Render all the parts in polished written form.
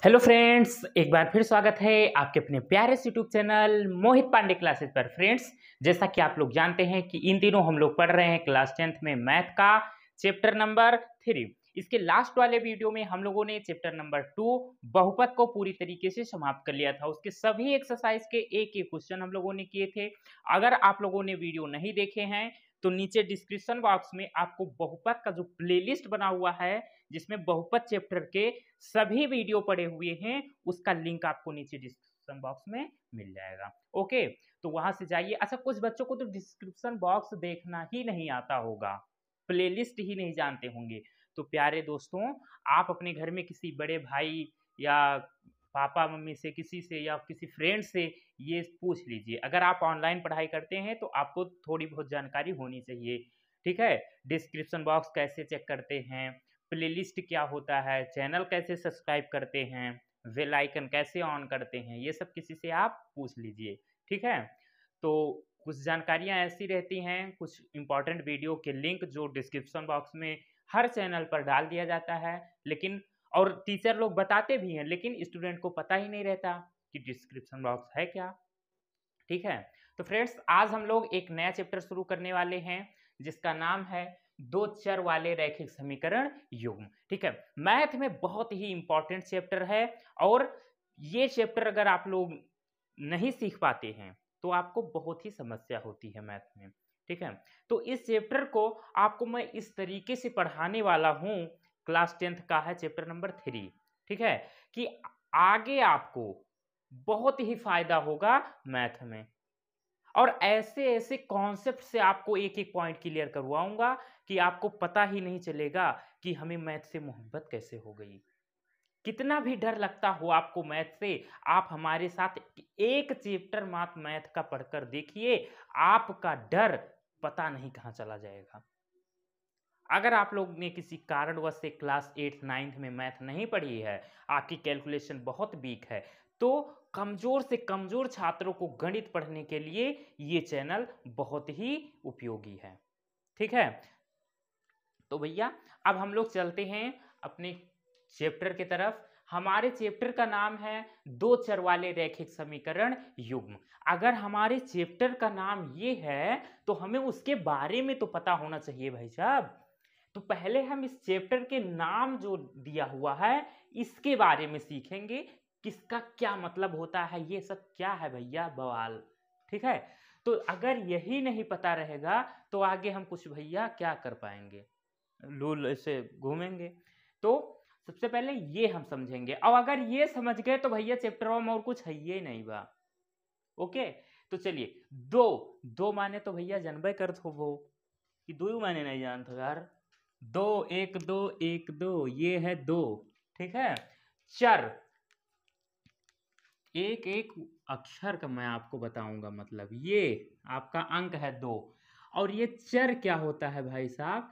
Hello friends, एक बार फिर स्वागत है आपके अपने प्यारे से यूट्यूब चैनल मोहित पांडे क्लासेस पर। फ्रेंड्स, जैसा कि आप लोग जानते हैं कि इन दिनों हम लोग पढ़ रहे हैं क्लास 10th में मैथ का चैप्टर नंबर 3। इसके लास्ट वाले वीडियो में हम लोगों ने चैप्टर नंबर 2 बहुपद को पूरी तरीके से समाप्त कर लिया था। उसके सभी एक्सरसाइज के एक एक क्वेश्चन हम लोगों ने किए थे। अगर आप लोगों ने वीडियो नहीं देखे हैं तो नीचे डिस्क्रिप्शन बॉक्स में आपको बहुपद का जो प्लेलिस्ट बना हुआ है, जिसमें बहुपद चैप्टर के सभी वीडियो पड़े हुए हैं, उसका लिंक आपको नीचे डिस्क्रिप्शन बॉक्स में मिल जाएगा। ओके, तो वहां से जाइए। अच्छा, कुछ बच्चों को तो डिस्क्रिप्शन बॉक्स देखना ही नहीं आता होगा, प्लेलिस्ट ही नहीं जानते होंगे। तो प्यारे दोस्तों, आप अपने घर में किसी बड़े भाई या पापा मम्मी से, किसी से या किसी फ्रेंड से ये पूछ लीजिए। अगर आप ऑनलाइन पढ़ाई करते हैं तो आपको थोड़ी बहुत जानकारी होनी चाहिए। ठीक है, डिस्क्रिप्शन बॉक्स कैसे चेक करते हैं, प्लेलिस्ट क्या होता है, चैनल कैसे सब्सक्राइब करते हैं, बेल आइकन कैसे ऑन करते हैं, ये सब किसी से आप पूछ लीजिए। ठीक है, तो कुछ जानकारियां ऐसी रहती हैं, कुछ इंपॉर्टेंट वीडियो के लिंक जो डिस्क्रिप्शन बॉक्स में हर चैनल पर डाल दिया जाता है, लेकिन और टीचर लोग बताते भी हैं, लेकिन स्टूडेंट को पता ही नहीं रहता कि डिस्क्रिप्शन बॉक्स है क्या। ठीक है, तो फ्रेंड्स, आज हम लोग एक नया चैप्टर शुरू करने वाले हैं जिसका नाम है दो चर वाले रैखिक समीकरण युग्म। ठीक है, मैथ में बहुत ही इंपॉर्टेंट चैप्टर है और ये चैप्टर अगर आप लोग नहीं सीख पाते हैं तो आपको बहुत ही समस्या होती है मैथ में। ठीक है, तो इस चैप्टर को आपको मैं इस तरीके से पढ़ाने वाला हूं, क्लास 10th का है चैप्टर नंबर 3। ठीक है, कि आगे आपको बहुत ही फायदा होगा मैथ में, और ऐसे ऐसे कॉन्सेप्ट से आपको एक एक पॉइंट क्लियर करवाऊंगा कि आपको पता ही नहीं चलेगा कि हमें मैथ से मोहब्बत कैसे हो गई। कितना भी डर लगता हो आपको मैथ से, आप हमारे साथ एक चैप्टर मात्र मैथ का पढ़कर देखिए, आपका डर पता नहीं कहां चला जाएगा। अगर आप लोग ने किसी कारणवश से क्लास 8th 9th में मैथ नहीं पढ़ी है, आपकी कैलकुलेशन बहुत वीक है, तो कमजोर से कमजोर छात्रों को गणित पढ़ने के लिए ये चैनल बहुत ही उपयोगी है। ठीक है, तो भैया अब हम लोग चलते हैं अपने चैप्टर की तरफ। हमारे चैप्टर का नाम है दो चर वाले रैखिक समीकरण युग्म। अगर हमारे चैप्टर का नाम ये है तो हमें उसके बारे में तो पता होना चाहिए भाई साहब। तो पहले हम इस चैप्टर के नाम जो दिया हुआ है इसके बारे में सीखेंगे, किसका क्या मतलब होता है, ये सब क्या है भैया बवाल। ठीक है, तो अगर यही नहीं पता रहेगा तो आगे हम कुछ भैया क्या कर पाएंगे, लूल ऐसे घूमेंगे। तो सबसे पहले ये हम समझेंगे, और अगर ये समझ गए तो भैया चैप्टर में और कुछ है ये नहीं बा। ओके, तो चलिए, दो दो माने तो भैया जनबे कर थो वो कि दो माने नहीं जानते यार। दो एक दो एक दो, ये है दो। ठीक है, चर, एक एक अक्षर का मैं आपको बताऊंगा, मतलब ये आपका अंक है दो। और ये चर क्या होता है भाई साहब,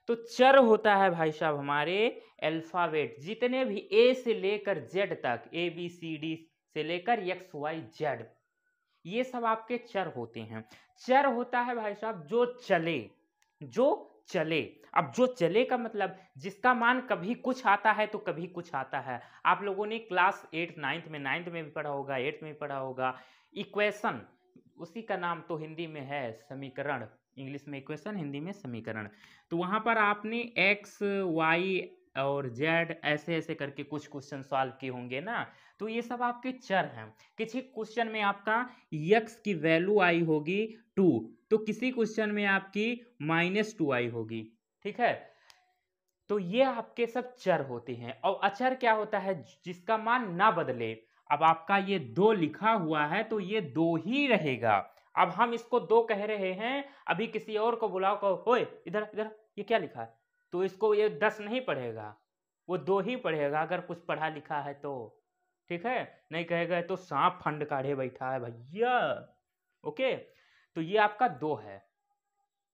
तो चर होता है भाई साहब हमारे अल्फाबेट, जितने भी ए से लेकर जेड तक, ए बी सी डी से लेकर एक्स वाई जेड, ये सब आपके चर होते हैं। चर होता है भाई साहब जो चले, जो चले। अब जो चले का मतलब जिसका मान कभी कुछ आता है तो कभी कुछ आता है। आप लोगों ने क्लास 8 9th में, 9th में भी पढ़ा होगा, 8th में भी पढ़ा होगा। इक्वेशन, उसी का नाम तो हिंदी में है समीकरण, इंग्लिश में इक्वेशन, हिंदी में समीकरण। तो वहां पर आपने एक्स वाई और जेड ऐसे ऐसे करके कुछ क्वेश्चन सॉल्व किए होंगे ना, तो ये सब आपके चर हैं। किसी क्वेश्चन में आपका यक्स की वैल्यू आई होगी 2, तो किसी क्वेश्चन में आपकी -2 आई होगी। ठीक है, तो ये आपके सब चर होते हैं। और अचर क्या होता है, जिसका मान ना बदले। अब आपका ये 2 लिखा हुआ है तो ये 2 ही रहेगा। अब हम इसको 2 कह रहे हैं, अभी किसी और को बुलाओ, कहो ओए इधर इधर, ये क्या लिखा है, तो इसको ये 10 नहीं पढ़ेगा, वो 2 ही पढ़ेगा अगर कुछ पढ़ा लिखा है तो। ठीक है, नहीं कहेगा तो सांप फंड काढ़े बैठा है भैया। ओके, तो ये आपका 2 है।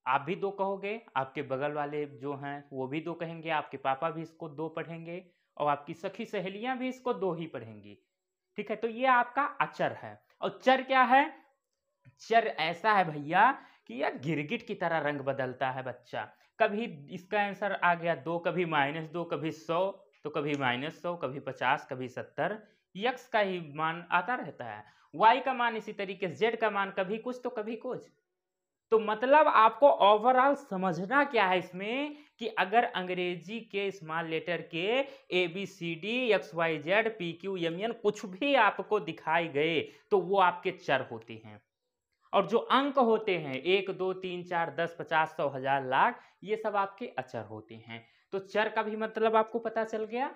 आप भी 2 कहोगे, आपके बगल वाले जो हैं वो भी 2 कहेंगे, आपके पापा भी इसको 2 पढ़ेंगे, और आपकी सखी सहेलियां भी इसको 2 ही पढ़ेंगी। ठीक है, तो ये आपका अचर है। और चर क्या है, चर ऐसा है भैया कि यह गिरगिट की तरह रंग बदलता है बच्चा। कभी इसका आंसर आ गया 2, कभी -2, कभी 100, तो कभी -100, कभी 50, कभी 70, x का ही मान आता रहता है। y का मान इसी तरीके से, z का मान कभी कुछ तो कभी कुछ। तो मतलब आपको ओवरऑल समझना क्या है इसमें कि अगर अंग्रेजी के स्मॉल लेटर के ABCD XYZ PQMN कुछ भी आपको दिखाई गए तो वो आपके चर होते हैं, और जो अंक होते हैं 1 2 3 4 10 50 100 1000 लाख, ये सब आपके अचर होते हैं। तो चर का भी मतलब आपको पता चल गया।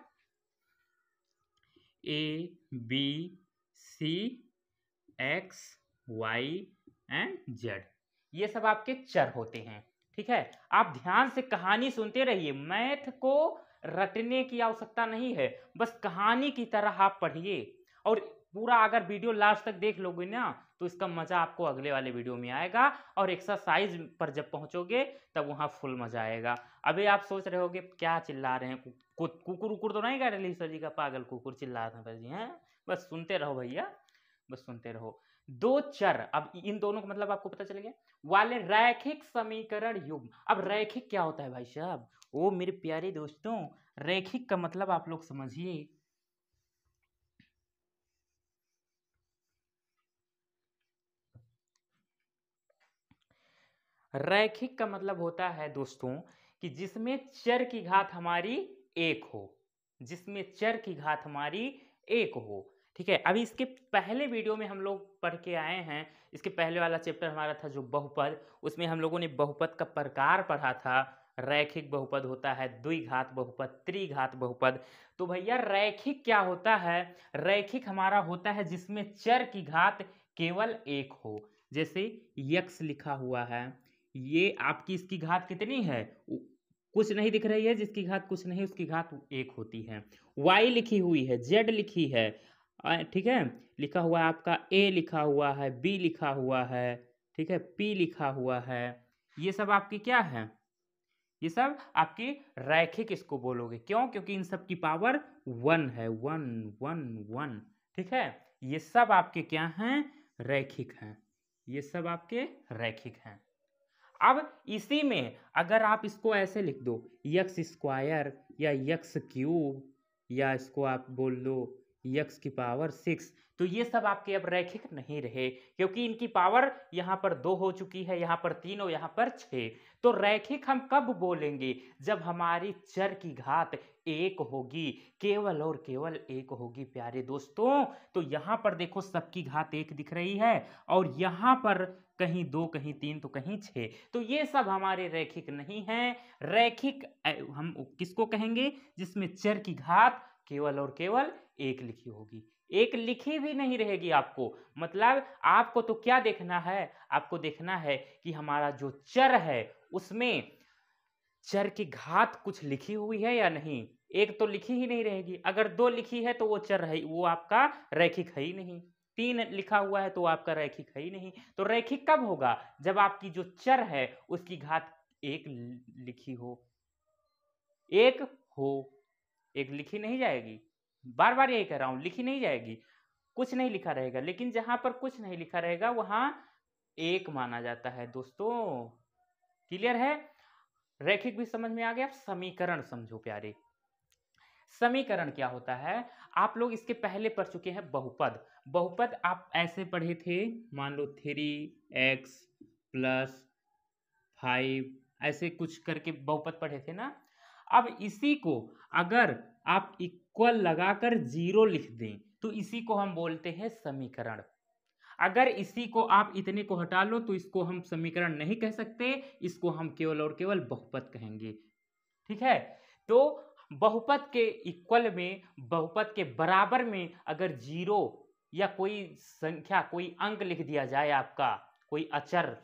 ABC X Y and Z, ये सब आपके चर होते हैं। ठीक है, आप ध्यान से कहानी सुनते रहिए, मैथ को रटने की आवश्यकता नहीं है, बस कहानी की तरह आप पढ़िए, और पूरा अगर वीडियो लास्ट तक देख लोगे ना तो इसका मजा आपको अगले वाले वीडियो में आएगा, और एक्सरसाइज पर जब पहुंचोगे तब वहां फुल मजा आएगा। अभी आप सोच रहे होगे क्या चिल्ला रहे हैं, कुकुर उकुर तो नहीं कह रहे सर जी का, पागल कुकुर चिल्ला रहे हैं जी हैं। बस सुनते रहो भैया, बस सुनते रहो। दो चर, अब इन दोनों का मतलब आपको पता चल गया। वाले रैखिक समीकरण युग्म, अब रैखिक क्या होता है भाई साहब? ओ मेरे प्यारे दोस्तों, रैखिक का मतलब आप लोग समझिए। रैखिक का मतलब होता है दोस्तों कि जिसमें चर की घात हमारी एक हो, जिसमें चर की घात हमारी एक हो। ठीक है, अभी इसके पहले वीडियो में हम लोग पढ़ के आए हैं, इसके पहले वाला चैप्टर हमारा था जो बहुपद, उसमें हम लोगों ने बहुपद का प्रकार पढ़ा था। रैखिक बहुपद होता है, द्विघात बहुपद, त्रिघात बहुपद। तो भैया रैखिक क्या होता है? रैखिक हमारा होता है जिसमें चर की घात केवल एक हो। जैसे यक्स लिखा हुआ है, ये आपकी इसकी घात कितनी है? कुछ नहीं दिख रही है, जिसकी घात कुछ नहीं उसकी घात एक होती है। y लिखी हुई है, z लिखी है, ठीक है, लिखा हुआ है आपका a लिखा हुआ है, b लिखा हुआ है, ठीक है, p लिखा हुआ है। ये सब आपकी क्या है? ये सब आपकी रैखिक इसको बोलोगे। क्यों? क्योंकि इन सब की पावर 1 है, 1 1 1। ठीक है, ये सब आपके क्या हैं? रैखिक हैं। ये सब आपके रैखिक हैं। अब इसी में अगर आप इसको ऐसे लिख दो यक्स स्क्वायर या यक्स क्यूब, या इसको आप बोल दो यक्स की पावर 6, तो ये सब आपके अब रैखिक नहीं रहे, क्योंकि इनकी पावर यहाँ पर 2 हो चुकी है, यहाँ पर 3 और यहाँ पर 6। तो रैखिक हम कब बोलेंगे? जब हमारी चर की घात एक होगी, केवल और केवल एक होगी प्यारे दोस्तों। तो यहाँ पर देखो सबकी घात एक दिख रही है, और यहाँ पर कहीं 2 कहीं 3 तो कहीं 6, तो ये सब हमारे रैखिक नहीं हैं। रैखिक हम किसको कहेंगे? जिसमें चर की घात केवल और केवल एक लिखी होगी, एक लिखी भी नहीं रहेगी आपको। मतलब आपको तो क्या देखना है? आपको देखना है कि हमारा जो चर है उसमें चर की घात कुछ लिखी हुई है या नहीं। एक तो लिखी ही नहीं रहेगी, अगर 2 लिखी है तो वो चर है, वो आपका रैखिक है ही नहीं। 3 लिखा हुआ है तो आपका रैखिक है ही नहीं। तो रैखिक कब होगा? जब आपकी जो चर है उसकी घात एक लिखी हो, एक हो, एक लिखी नहीं जाएगी। बार बार यही कह रहा हूं, लिखी नहीं जाएगी, कुछ नहीं लिखा रहेगा। लेकिन जहां पर कुछ नहीं लिखा रहेगा वहां एक माना जाता है दोस्तों। क्लियर है? रैखिक भी समझ में आ गया। समीकरण समझो प्यारे। समीकरण क्या होता है? आप लोग इसके पहले पढ़ चुके हैं बहुपद। बहुपद आप ऐसे पढ़े थे, मान लो 3x + 5, ऐसे कुछ करके बहुपद पढ़े थे ना। अब इसी को अगर आप इक्वल लगाकर 0 लिख दें तो इसी को हम बोलते हैं समीकरण। अगर इसी को आप इतने को हटा लो तो इसको हम समीकरण नहीं कह सकते, इसको हम केवल और केवल बहुपद कहेंगे। ठीक है, तो बहुपद के इक्वल में, बहुपद के बराबर में अगर 0 या कोई संख्या, कोई अंक लिख दिया जाए, आपका कोई अचर,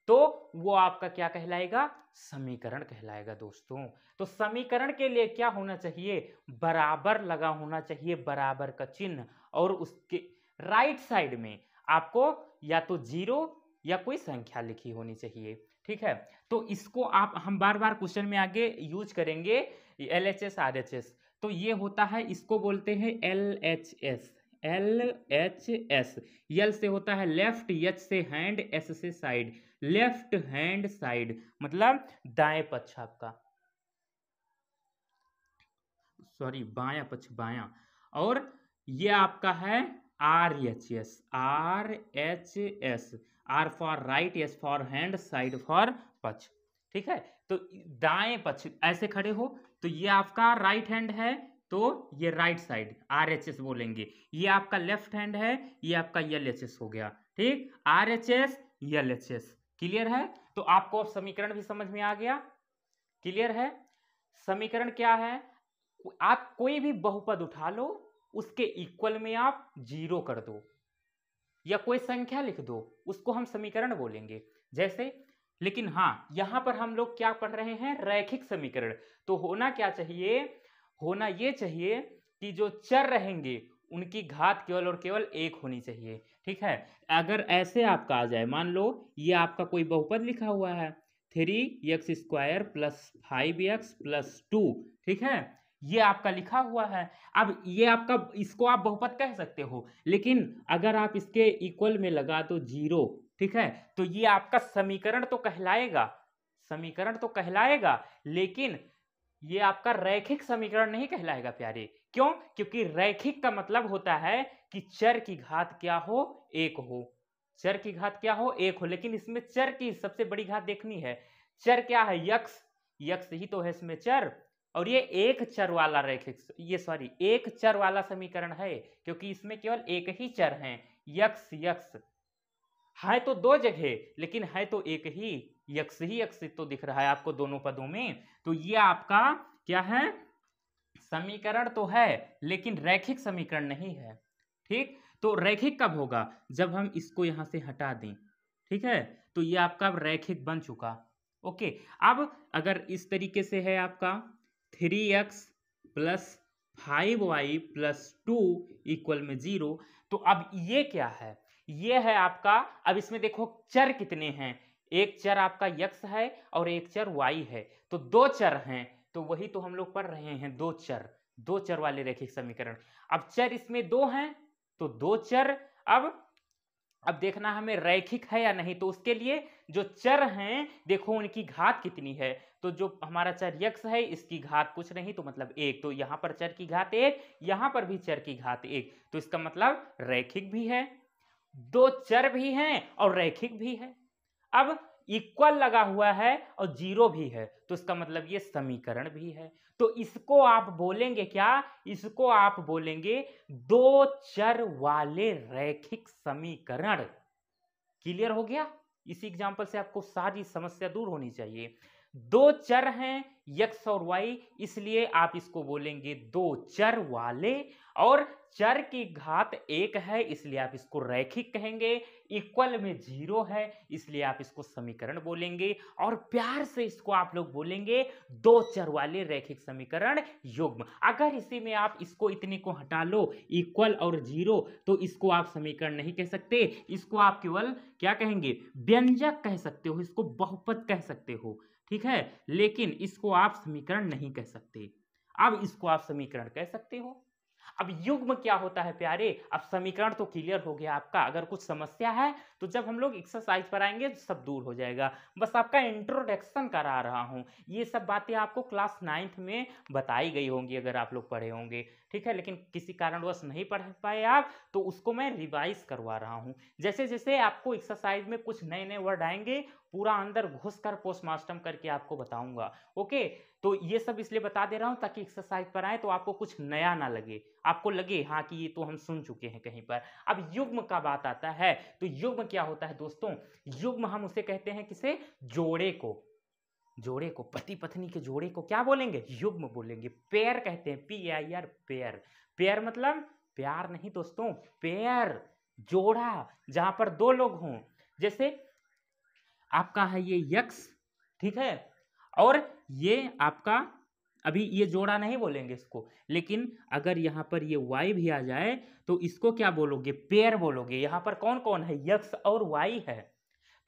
तो वो आपका क्या कहलाएगा? समीकरण कहलाएगा दोस्तों। तो समीकरण के लिए क्या होना चाहिए? बराबर लगा होना चाहिए, बराबर का चिन्ह, और उसके राइट साइड में आपको या तो 0 या कोई संख्या लिखी होनी चाहिए। ठीक है, तो इसको आप हम बार बार क्वेश्चन में आगे यूज करेंगे, LHS RHS। तो ये होता है, इसको बोलते हैं LHS। LHS, यल से होता है लेफ्ट, एच से हैंड, एस से साइड, लेफ्ट हैंड साइड, मतलब दाएं पक्ष आपका। सॉरी बायां पक्ष बायां, और ये आपका है RHS, RHS, R for right, S for hand, side for पक्ष। ठीक है, तो दाएं पक्ष ऐसे खड़े हो तो ये आपका राइट हैंड है, तो ये राइट साइड RHS बोलेंगे। ये आपका लेफ्ट हैंड है, ये आपका LHS हो गया। ठीक, RHS LHS। क्लियर है? तो आपको अब समीकरण भी समझ में आ गया। क्लियर है? समीकरण क्या है? आप कोई भी बहुपद उठा लो, उसके इक्वल में आप 0 कर दो या कोई संख्या लिख दो, उसको हम समीकरण बोलेंगे। जैसे, लेकिन हाँ, यहां पर हम लोग क्या पढ़ रहे हैं? रैखिक समीकरण। तो होना क्या चाहिए? होना ये चाहिए कि जो चर रहेंगे उनकी घात केवल और केवल 1 होनी चाहिए। ठीक है, अगर ऐसे आपका आ जाए, मान लो ये आपका कोई बहुपद लिखा हुआ है 3x² + 5x + 2। ठीक है, ये आपका लिखा हुआ है। अब ये आपका, इसको आप बहुपद कह सकते हो, लेकिन अगर आप इसके इक्वल में लगा दो 0, ठीक है, तो ये आपका समीकरण तो कहलाएगा, समीकरण तो कहलाएगा, लेकिन ये आपका रैखिक समीकरण नहीं कहलाएगा प्यारे। क्यों? क्योंकि रैखिक का मतलब होता है कि चर की घात क्या हो? 1 हो। चर की घात क्या हो? 1 हो। लेकिन इसमें चर की सबसे बड़ी घात देखनी है। चर क्या है? यक्स, यक्स ही तो है इसमें चर, और ये एक चर वाला रैखिक, ये सॉरी एक चर वाला समीकरण है, क्योंकि इसमें केवल एक ही चर है, यक्स यक्स। है तो दो जगह, लेकिन है तो एक ही, यक्स ही यक्स तो दिख रहा है आपको दोनों पदों में। तो ये आपका क्या है? समीकरण तो है, लेकिन रैखिक समीकरण नहीं है। ठीक, तो रैखिक कब होगा? जब हम इसको यहां से हटा दें। ठीक है, तो ये आपका रैखिक बन चुका। ओके, अब अगर इस तरीके से है आपका 3x + 5y + 2 = 0, तो अब ये क्या है? ये है आपका, अब इसमें देखो चर कितने हैं? एक चर आपका यक्स है और एक चर वाई है, तो दो चर हैं। तो वही तो हम लोग पढ़ रहे हैं, दो चर, दो चर वाले रैखिक समीकरण। अब चर इसमें दो हैं, तो दो चर। अब देखना हमें रैखिक है या नहीं, तो उसके लिए जो चर हैं देखो उनकी घात कितनी है। तो जो हमारा चर यक्स है, इसकी घात कुछ नहीं तो मतलब 1, तो यहां पर चर की घात 1, यहां पर भी चर की घात 1, तो इसका मतलब रैखिक भी है, दो चर भी हैं और रैखिक भी है। अब इक्वल लगा हुआ है और 0 भी है, तो इसका मतलब ये समीकरण भी है। तो इसको आप बोलेंगे क्या? इसको आप बोलेंगे दो चर वाले रैखिक समीकरण। क्लियर हो गया? इसी एग्जांपल से आपको सारी समस्या दूर होनी चाहिए। दो चर हैं यक्स और वाई, इसलिए आप इसको बोलेंगे दो चर वाले, और चर की घात 1 है, इसलिए आप इसको रैखिक कहेंगे। इक्वल में 0 है, इसलिए आप इसको समीकरण बोलेंगे, और प्यार से इसको आप लोग बोलेंगे दो चर वाले रैखिक समीकरण युग्म। अगर इसी में आप इसको इतने को हटा लो, इक्वल और 0, तो इसको आप समीकरण नहीं कह सकते, इसको आप केवल क्या कहेंगे? व्यंजक कह सकते हो, इसको बहुपद कह सकते हो। ठीक है, लेकिन इसको आप समीकरण नहीं कह सकते। अब इसको आप समीकरण कह सकते हो। अब युग्म क्या होता है प्यारे? अब समीकरण तो क्लियर हो गया आपका। अगर कुछ समस्या है तो जब हम लोग एक्सरसाइज पर आएंगे तो सब दूर हो जाएगा। बस आपका इंट्रोडक्शन करा रहा हूं, ये सब बातें आपको क्लास 9th में बताई गई होंगी अगर आप लोग पढ़े होंगे। ठीक है, लेकिन किसी कारणवश नहीं पढ़ पाए आप, तो उसको मैं रिवाइज करवा रहा हूं। जैसे जैसे आपको एक्सरसाइज में कुछ नए नए वर्ड आएंगे, पूरा अंदर घुस कर पोस्टमार्टम करके आपको बताऊंगा। ओके, तो ये सब इसलिए बता दे रहा हूं ताकि एक्सरसाइज पर आए तो आपको कुछ नया ना लगे, आपको लगे हाँ कि ये तो हम सुन चुके हैं कहीं पर। अब युग्म का बात आता है, तो युग्म क्या होता है दोस्तों? युग्म हम उसे कहते हैं किसे? जोड़े को। जोड़े को, पति पत्नी के जोड़े को क्या बोलेंगे? युग्म बोलेंगे। पेयर कहते हैं, PAIR, पेयर। पेयर मतलब प्यार नहीं दोस्तों, पेयर, जोड़ा, जहां पर दो लोग हों। जैसे आपका है ये यक्स, ठीक है, और ये आपका, अभी ये जोड़ा नहीं बोलेंगे इसको, लेकिन अगर यहां पर ये वाई भी आ जाए तो इसको क्या बोलोगे? पेयर बोलोगे। यहां पर कौन कौन है? यक्स और वाई है।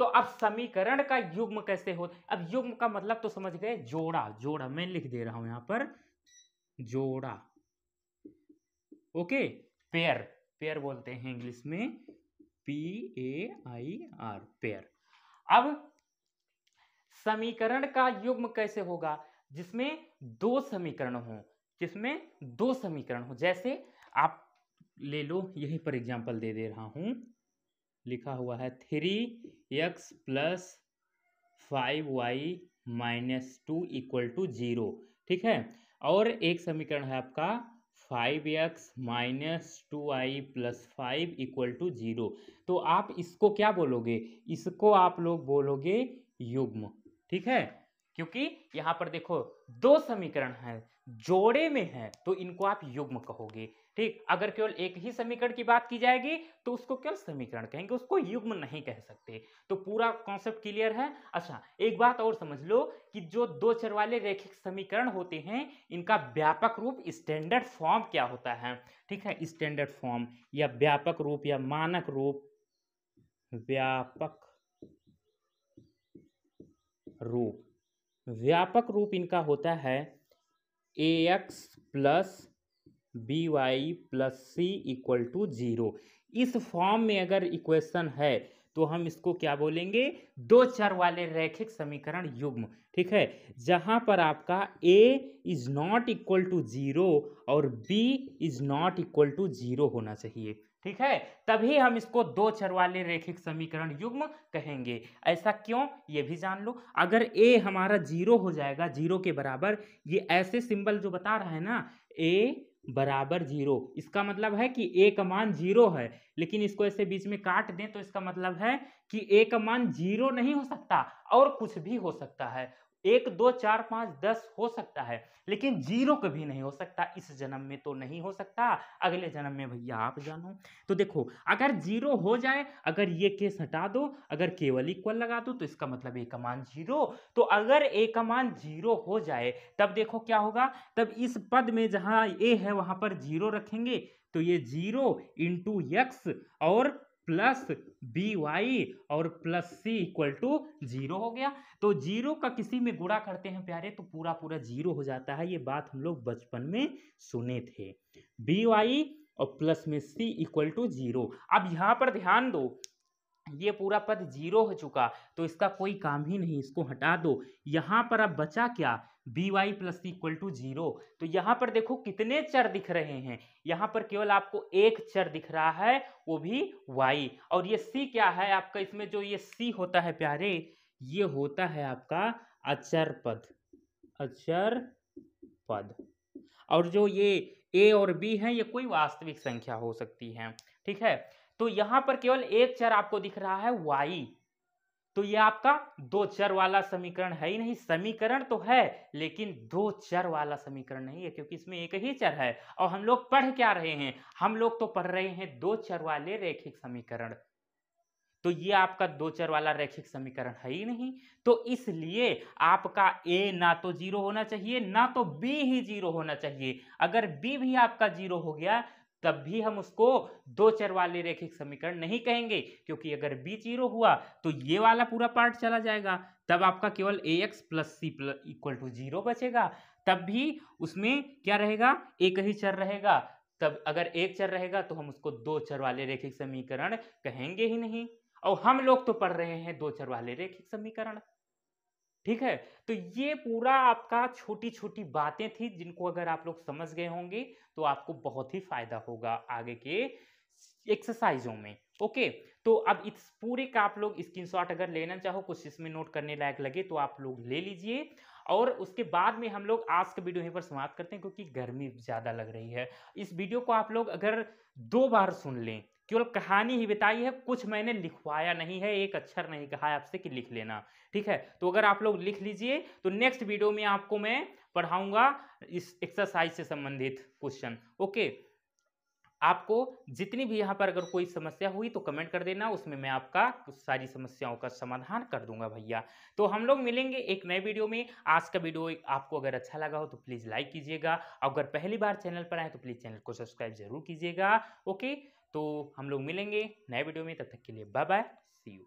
तो अब समीकरण का युग्म कैसे हो? अब युग्म का मतलब तो समझ गए, जोड़ा। जोड़ा मैं लिख दे रहा हूं यहां पर, जोड़ा। ओके, पेयर, पेयर बोलते हैं इंग्लिश में, PAIR, पेयर। अब समीकरण का युग्म कैसे होगा? जिसमें दो समीकरण हों, जिसमें दो समीकरण हो। जैसे आप ले लो, यहीं पर एग्जांपल दे रहा हूं, लिखा हुआ है 3x + 5y - 2 = 0, ठीक है। और एक समीकरण है आपका 5x - 2y + 5 = 0। तो आप इसको क्या बोलोगे? इसको आप लोग बोलोगे युग्म, ठीक है। क्योंकि यहाँ पर देखो दो समीकरण हैं, जोड़े में है, तो इनको आप युग्म कहोगे, ठीक। अगर केवल एक ही समीकरण की बात की जाएगी तो उसको केवल समीकरण कहेंगे, उसको युग्म नहीं कह सकते। तो पूरा कॉन्सेप्ट क्लियर है। अच्छा, एक बात और समझ लो कि जो दो चर वाले रैखिक समीकरण होते हैं, इनका व्यापक रूप स्टैंडर्ड फॉर्म क्या होता है, ठीक है। स्टैंडर्ड फॉर्म या व्यापक रूप या मानक रूप, व्यापक रूप इनका होता है ax + by + c = 0। इस फॉर्म में अगर इक्वेशन है तो हम इसको क्या बोलेंगे? दो चर वाले रैखिक समीकरण युग्म, ठीक है। जहां पर आपका a ≠ 0 और b ≠ 0 होना चाहिए, ठीक है। तभी हम इसको दो चर वाले रैखिक समीकरण युग्म कहेंगे। ऐसा क्यों, ये भी जान लो। अगर a हमारा 0 हो जाएगा, 0 के बराबर, ये ऐसे सिंबल जो बता रहा है ना, a = 0, इसका मतलब है कि a का मान 0 है। लेकिन इसको ऐसे बीच में काट दें तो इसका मतलब है कि a का मान 0 नहीं हो सकता, और कुछ भी हो सकता है। 1 2 4 5 10 हो सकता है, लेकिन 0 कभी नहीं हो सकता। इस जन्म में तो नहीं हो सकता, अगले जन्म में भैया आप जानो। तो देखो, अगर 0 हो जाए, अगर ये केस हटा दो, अगर केवल इक्वल लगा दो, तो इसका मतलब a का मान 0। तो अगर a का मान 0 हो जाए तब देखो क्या होगा, तब इस पद में जहां a है वहां पर 0 रखेंगे, तो ये 0 × x और प्लस by और प्लस c = 0 हो गया। तो 0 का किसी में गुणा करते हैं प्यारे, तो पूरा पूरा 0 हो जाता है। ये बात हम लोग बचपन में सुने थे। by और प्लस में c = 0। अब यहां पर ध्यान दो, ये पूरा पद 0 हो चुका, तो इसका कोई काम ही नहीं, इसको हटा दो। यहां पर अब बचा क्या? by + c = 0। तो यहां पर देखो कितने चर दिख रहे हैं, यहां पर केवल आपको एक चर दिख रहा है, वो भी y। और ये c क्या है आपका? इसमें जो ये c होता है प्यारे, ये होता है आपका अचर पद। और जो ये a और b हैं, ये कोई वास्तविक संख्या हो सकती है, ठीक है। तो यहां पर केवल एक चर आपको दिख रहा है y। तो ये आपका दो चर वाला समीकरण है ही नहीं। समीकरण तो है, लेकिन दो चर वाला समीकरण नहीं है, क्योंकि इसमें एक ही चर है। और हम लोग पढ़ क्या रहे हैं? हम लोग तो पढ़ रहे हैं दो चर वाले रैखिक समीकरण। तो ये आपका दो चर वाला रैखिक समीकरण है ही नहीं। तो इसलिए आपका a ना तो 0 होना चाहिए, ना तो b ही 0 होना चाहिए। अगर b भी आपका 0 हो गया, तब भी हम उसको दो चर वाले रैखिक समीकरण नहीं कहेंगे, क्योंकि अगर b 0 हुआ तो ये वाला पूरा पार्ट चला जाएगा। तब आपका केवल ax + c = 0 बचेगा। तब भी उसमें क्या रहेगा? एक ही चर रहेगा। तब अगर एक चर रहेगा तो हम उसको दो चर वाले रैखिक समीकरण कहेंगे ही नहीं। और हम लोग तो पढ़ रहे हैं दो चर वाले रैखिक समीकरण, ठीक है। तो ये पूरा आपका छोटी छोटी बातें थी, जिनको अगर आप लोग समझ गए होंगे तो आपको बहुत ही फायदा होगा आगे के एक्सरसाइजों में। ओके, तो अब इस पूरे का आप लोग स्क्रीनशॉट अगर लेना चाहो, कुछ इसमें नोट करने लायक लगे तो आप लोग ले लीजिए। और उसके बाद में हम लोग आज का वीडियो यहीं पर समाप्त करते हैं, क्योंकि गर्मी ज्यादा लग रही है। इस वीडियो को आप लोग अगर 2 बार सुन लें, केवल कहानी ही बताई है, कुछ मैंने लिखवाया नहीं है, एक अक्षर नहीं कहा है आपसे कि लिख लेना, ठीक है। तो अगर आप लोग लिख लीजिए तो नेक्स्ट वीडियो में आपको मैं पढ़ाऊंगा इस एक्सरसाइज से संबंधित क्वेश्चन। ओके, आपको जितनी भी यहाँ पर अगर कोई समस्या हुई तो कमेंट कर देना, उसमें मैं आपका सारी समस्याओं का समाधान कर दूंगा भैया। तो हम लोग मिलेंगे एक नए वीडियो में। आज का वीडियो आपको अगर अच्छा लगा हो तो प्लीज़ लाइक कीजिएगा, अगर पहली बार चैनल पर आए तो प्लीज़ चैनल को सब्सक्राइब जरूर कीजिएगा। ओके, तो हम लोग मिलेंगे नए वीडियो में, तब तक के लिए बाय बाय, सी यू।